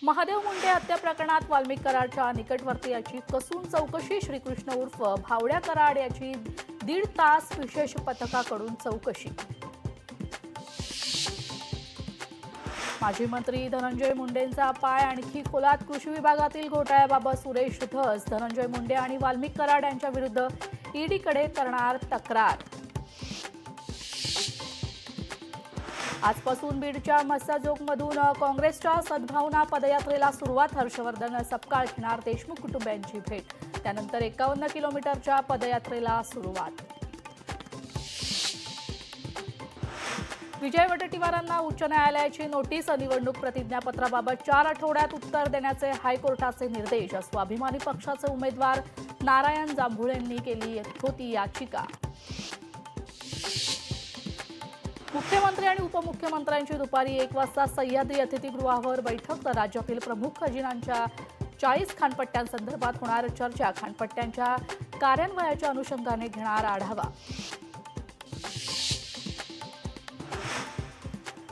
महादेव मुंडे हत्या प्रकरणात वाल्मिक कराडच्या निकटवर्तीयाची कसून चौकशी. श्रीकृष्ण उर्फ भावड्या कराड याची 1.5 तास विशेष पथकाकडून चौकशी. माजी मंत्री धनंजय मुंडेंचा पाय आणखी खोलात. कृषी विभागातील घोटाळ्याबाबत सुरेश धस धनंजय मुंडे आणि वाल्मिक कराड यांच्या विरुद्ध ईडीकडे करणार तक्रार. आजपासून बीडच्या मस्साजोगमधून काँग्रेसच्या सद्भावना पदयात्रेला सुरुवात. हर्षवर्धन सपकाळ घेणार देशमुख कुटुंबियांची भेट. त्यानंतर 51 किलोमीटरच्या पदयात्रेला सुरुवात. विजय वडेट्टीवारांना उच्च न्यायालयाची नोटीस. निवडणूक प्रतिज्ञापत्राबाबत 4 आठवड्यात उत्तर देण्याचे हायकोर्टाचे निर्देश. स्वाभिमानी पक्षाचे उमेदवार नारायण जांभुळेंनी केली होती याचिका. मुख्यमंत्री आणि उपमुख्यमंत्र्यांची दुपारी 1 वाजता सह्याद्री अतिथीगृहावर बैठक. तर राज्यातील प्रमुख खजिनांच्या 40 खाणपट्ट्यांसंदर्भात होणार चर्चा. खाणपट्ट्यांच्या कार्यान्वयाच्या अनुषंगाने घेणार आढावा.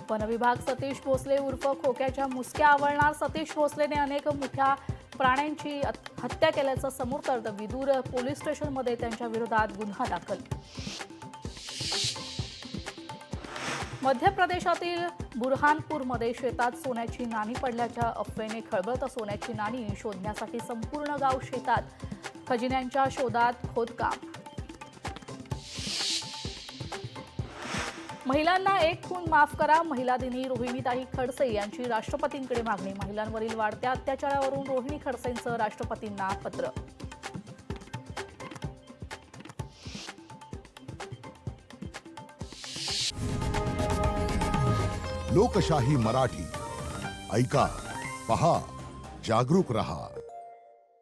वनविभाग सतीश भोसले उर्फ खोक्याच्या मुसक्या आवळणार. सतीश भोसलेने अनेक मोठ्या प्राण्यांची हत्या केल्याचं समोर तरतं. विदूर पोलीस स्टेशनमध्ये त्यांच्या विरोधात गुन्हा दाखल. मध्य प्रदेशातील बुरहानपूरमध्ये शेतात सोन्याची नाणी पडल्याच्या अफवेने खळबळत. सोन्याची नाणी शोधण्यासाठी संपूर्ण गाव शेतात. खजिन्यांच्या शोधात खोदकाम. महिलांना एक खून माफ करा. महिला दिनी रोहिणीताई खडसे यांची राष्ट्रपतींकडे मागणी. महिलांवरील वाढत्या अत्याचारावरून रोहिणी खडसेंचं राष्ट्रपतींना पत्र. लोकशाही मराठी ऐका, पहा, जागरूक रहा.